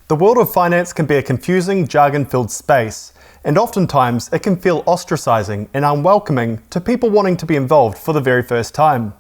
The world of finance can be a confusing, jargon-filled space, and oftentimes it can feel ostracizing and unwelcoming to people wanting to be involved for the very first time.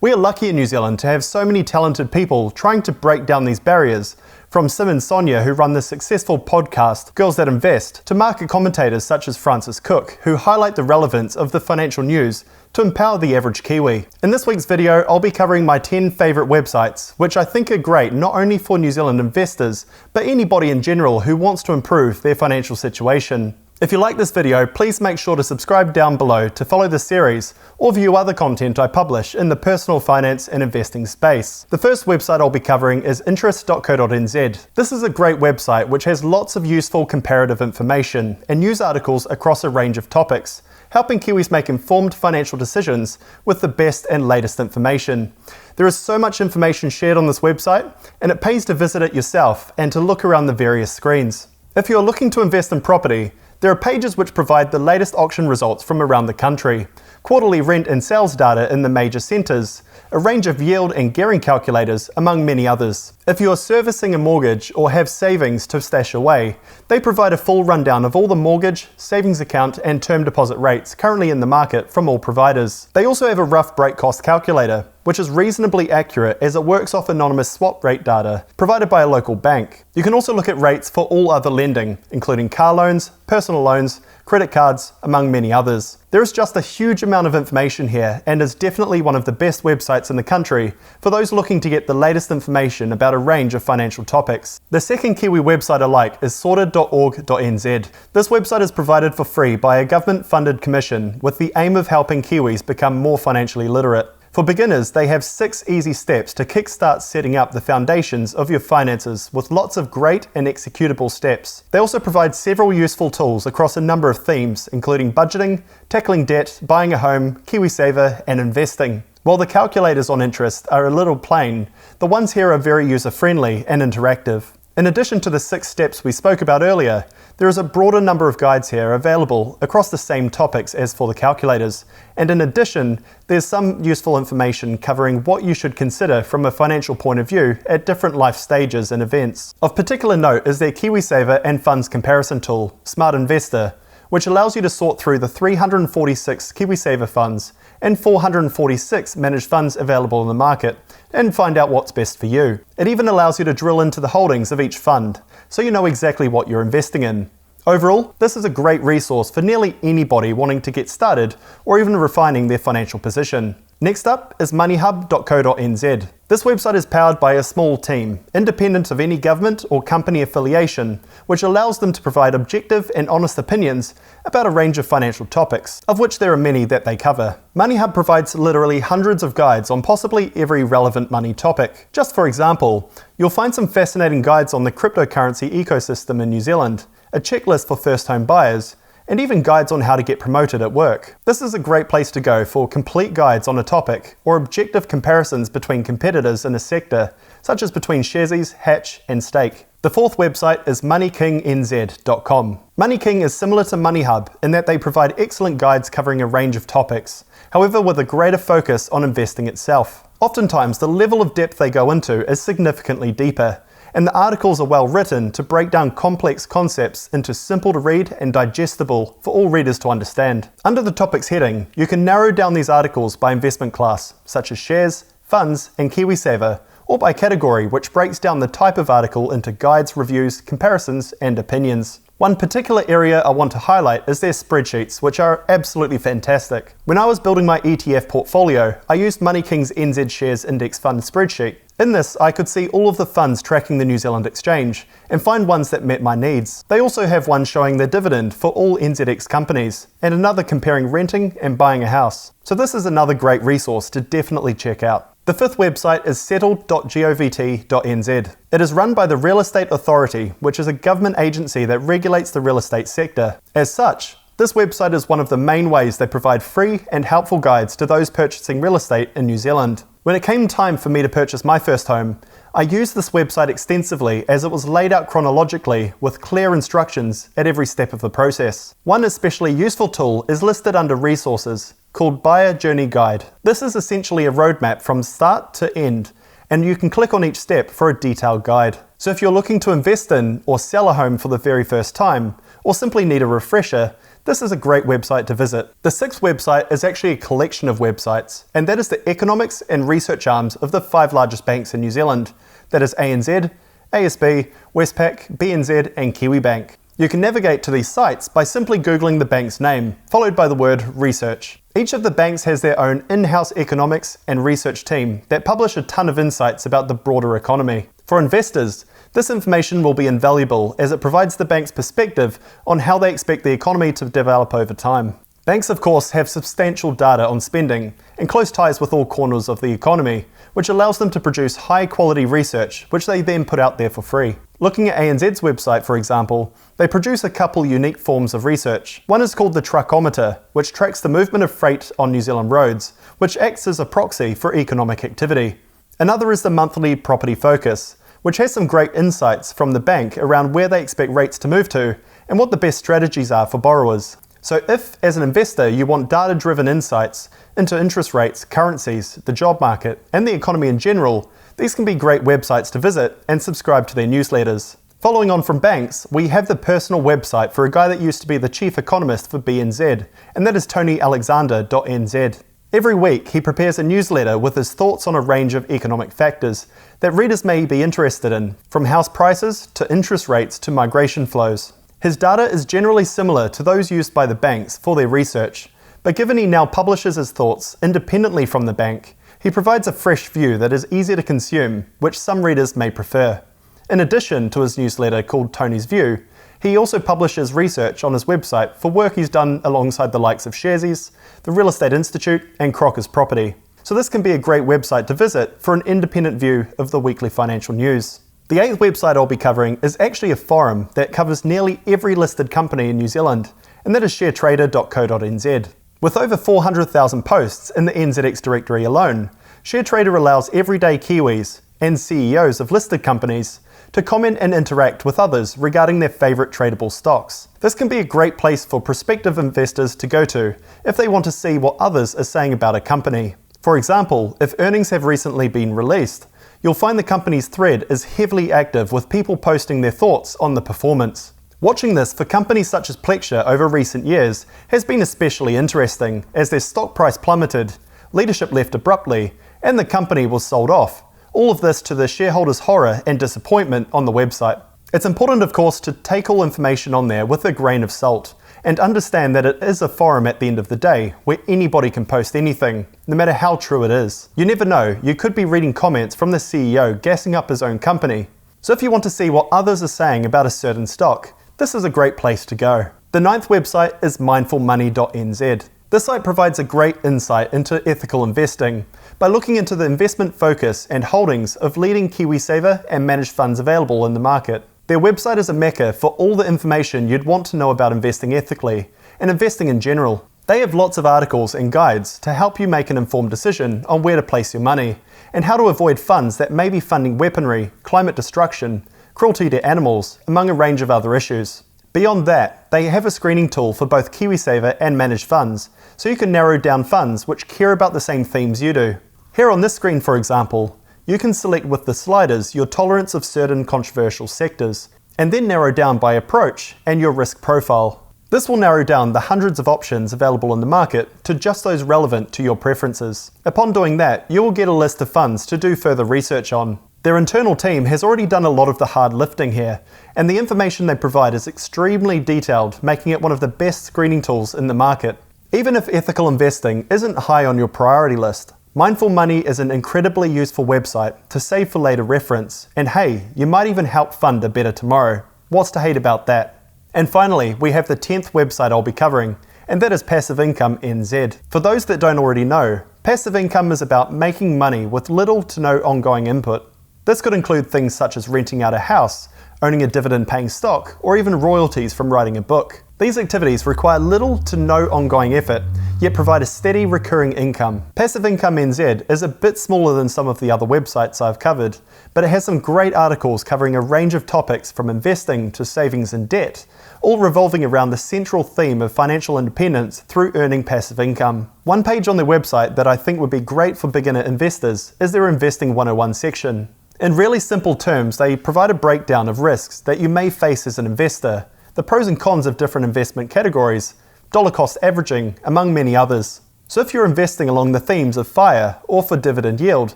We are lucky in New Zealand to have so many talented people trying to break down these barriers, from Sim and Sonia, who run the successful podcast Girls That Invest, to market commentators such as Francis Cook, who highlight the relevance of the financial news to empower the average Kiwi. In this week's video, I'll be covering my 10 favourite websites, which I think are great not only for New Zealand investors, but anybody in general who wants to improve their financial situation. If you like this video, please make sure to subscribe down below to follow the series or view other content I publish in the personal finance and investing space. The first website I'll be covering is interest.co.nz. This is a great website which has lots of useful comparative information and news articles across a range of topics, helping Kiwis make informed financial decisions with the best and latest information. There is so much information shared on this website, and it pays to visit it yourself and to look around the various screens. If you're looking to invest in property, there are pages which provide the latest auction results from around the country, quarterly rent and sales data in the major centres, a range of yield and gearing calculators, among many others. If you are servicing a mortgage or have savings to stash away, they provide a full rundown of all the mortgage, savings account and term deposit rates currently in the market from all providers. They also have a rough break cost calculator, which is reasonably accurate as it works off anonymous swap rate data provided by a local bank. You can also look at rates for all other lending, including car loans, personal loans, credit cards, among many others. There is just a huge amount of information here and is definitely one of the best websites in the country for those looking to get the latest information about a range of financial topics. The second Kiwi website I like is sorted.org.nz. This website is provided for free by a government-funded commission with the aim of helping Kiwis become more financially literate. For beginners, they have 6 easy steps to kickstart setting up the foundations of your finances with lots of great and executable steps. They also provide several useful tools across a number of themes, including budgeting, tackling debt, buying a home, KiwiSaver, and investing. While the calculators on interest are a little plain, the ones here are very user-friendly and interactive. In addition to the 6 steps we spoke about earlier, there is a broader number of guides here available across the same topics as for the calculators, and in addition, there's some useful information covering what you should consider from a financial point of view at different life stages and events. Of particular note is their KiwiSaver and funds comparison tool, Smart Investor, which allows you to sort through the 346 KiwiSaver funds and 446 managed funds available in the market and find out what's best for you. It even allows you to drill into the holdings of each fund, so you know exactly what you're investing in. Overall, this is a great resource for nearly anybody wanting to get started or even refining their financial position. Next up is MoneyHub.co.nz. This website is powered by a small team, independent of any government or company affiliation, which allows them to provide objective and honest opinions about a range of financial topics, of which there are many that they cover. MoneyHub provides literally hundreds of guides on possibly every relevant money topic. Just for example, you'll find some fascinating guides on the cryptocurrency ecosystem in New Zealand, a checklist for first home buyers, and even guides on how to get promoted at work. This is a great place to go for complete guides on a topic or objective comparisons between competitors in a sector, such as between Sharesies, Hatch and Stake. The fourth website is moneykingnz.com. MoneyKing is similar to MoneyHub in that they provide excellent guides covering a range of topics, however with a greater focus on investing itself. Oftentimes the level of depth they go into is significantly deeper, and the articles are well written to break down complex concepts into simple to read and digestible for all readers to understand. Under the topics heading, you can narrow down these articles by investment class, such as shares, funds, and KiwiSaver, or by category, which breaks down the type of article into guides, reviews, comparisons, and opinions. One particular area I want to highlight is their spreadsheets, which are absolutely fantastic. When I was building my ETF portfolio, I used MoneyKing's NZ Shares Index Fund spreadsheet. In this, I could see all of the funds tracking the New Zealand exchange and find ones that met my needs. They also have one showing their dividend for all NZX companies and another comparing renting and buying a house. So this is another great resource to definitely check out. The fifth website is settled.govt.nz. It is run by the Real Estate Authority, which is a government agency that regulates the real estate sector. As such, this website is one of the main ways they provide free and helpful guides to those purchasing real estate in New Zealand. When it came time for me to purchase my first home, I used this website extensively as it was laid out chronologically with clear instructions at every step of the process. One especially useful tool is listed under Resources, called Buyer Journey Guide. This is essentially a roadmap from start to end and you can click on each step for a detailed guide. So if you're looking to invest in or sell a home for the very first time, or simply need a refresher, this is a great website to visit. The sixth website is actually a collection of websites, and that is the economics and research arms of the 5 largest banks in New Zealand. That is ANZ, ASB, Westpac, BNZ and Kiwibank. You can navigate to these sites by simply Googling the bank's name, followed by the word research. Each of the banks has their own in-house economics and research team that publish a ton of insights about the broader economy. For investors, this information will be invaluable as it provides the bank's perspective on how they expect the economy to develop over time. Banks, of course, have substantial data on spending and close ties with all corners of the economy, which allows them to produce high-quality research, which they then put out there for free. Looking at ANZ's website, for example, they produce a couple unique forms of research. One is called the Truckometer, which tracks the movement of freight on New Zealand roads, which acts as a proxy for economic activity. Another is the monthly Property Focus, which has some great insights from the bank around where they expect rates to move to and what the best strategies are for borrowers. So if, as an investor, you want data-driven insights into interest rates, currencies, the job market, and the economy in general, these can be great websites to visit and subscribe to their newsletters. Following on from banks, we have the personal website for a guy that used to be the chief economist for BNZ, and that is tonyalexander.nz. Every week, he prepares a newsletter with his thoughts on a range of economic factors that readers may be interested in, from house prices to interest rates to migration flows. His data is generally similar to those used by the banks for their research, but given he now publishes his thoughts independently from the bank, he provides a fresh view that is easy to consume, which some readers may prefer. In addition to his newsletter called Tony's View, he also publishes research on his website for work he's done alongside the likes of Sharesies, the Real Estate Institute and Crocker's Property. So this can be a great website to visit for an independent view of the weekly financial news. The 8th website I'll be covering is actually a forum that covers nearly every listed company in New Zealand, and that is sharetrader.co.nz. With over 400,000 posts in the NZX directory alone, Sharetrader allows everyday Kiwis and CEOs of listed companies to comment and interact with others regarding their favourite tradable stocks. This can be a great place for prospective investors to go to if they want to see what others are saying about a company. For example, if earnings have recently been released, you'll find the company's thread is heavily active with people posting their thoughts on the performance. Watching this for companies such as Plexure over recent years has been especially interesting as their stock price plummeted, leadership left abruptly, and the company was sold off. All of this to the shareholders' horror and disappointment on the website. It's important, of course, to take all information on there with a grain of salt and understand that it is a forum at the end of the day where anybody can post anything, no matter how true it is. You never know, you could be reading comments from the CEO gassing up his own company. So if you want to see what others are saying about a certain stock, this is a great place to go. The 9th website is mindfulmoney.nz. This site provides a great insight into ethical investing by looking into the investment focus and holdings of leading KiwiSaver and managed funds available in the market. Their website is a mecca for all the information you'd want to know about investing ethically and investing in general. They have lots of articles and guides to help you make an informed decision on where to place your money and how to avoid funds that may be funding weaponry, climate destruction, cruelty to animals, among a range of other issues. Beyond that, they have a screening tool for both KiwiSaver and managed funds, so you can narrow down funds which care about the same themes you do. Here on this screen, for example, you can select with the sliders your tolerance of certain controversial sectors, and then narrow down by approach and your risk profile. This will narrow down the hundreds of options available in the market to just those relevant to your preferences. Upon doing that, you will get a list of funds to do further research on. Their internal team has already done a lot of the hard lifting here, and the information they provide is extremely detailed, making it one of the best screening tools in the market. Even if ethical investing isn't high on your priority list, Mindful Money is an incredibly useful website to save for later reference, and hey, you might even help fund a better tomorrow. What's to hate about that? And finally, we have the 10th website I'll be covering, and that is Passive Income NZ. For those that don't already know, passive income is about making money with little to no ongoing input. This could include things such as renting out a house, owning a dividend-paying stock, or even royalties from writing a book. These activities require little to no ongoing effort, yet provide a steady recurring income. Passive Income NZ is a bit smaller than some of the other websites I've covered, but it has some great articles covering a range of topics from investing to savings and debt, all revolving around the central theme of financial independence through earning passive income. One page on their website that I think would be great for beginner investors is their Investing 101 section. In really simple terms, they provide a breakdown of risks that you may face as an investor, the pros and cons of different investment categories, dollar cost averaging, among many others. So if you're investing along the themes of FIRE or for dividend yield,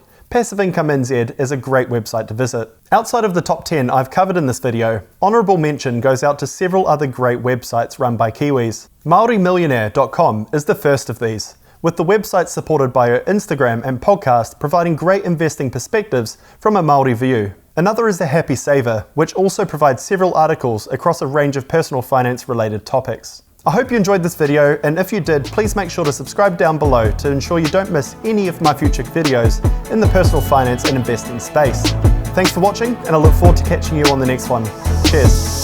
Passive Income NZ is a great website to visit. Outside of the top 10 I've covered in this video, honourable mention goes out to several other great websites run by Kiwis. MaoriMillionaire.com is the first of these, with the website supported by her Instagram and podcast providing great investing perspectives from a Maori view. Another is The Happy Saver, which also provides several articles across a range of personal finance related topics. I hope you enjoyed this video, and if you did, please make sure to subscribe down below to ensure you don't miss any of my future videos in the personal finance and investing space. Thanks for watching, and I look forward to catching you on the next one. Cheers.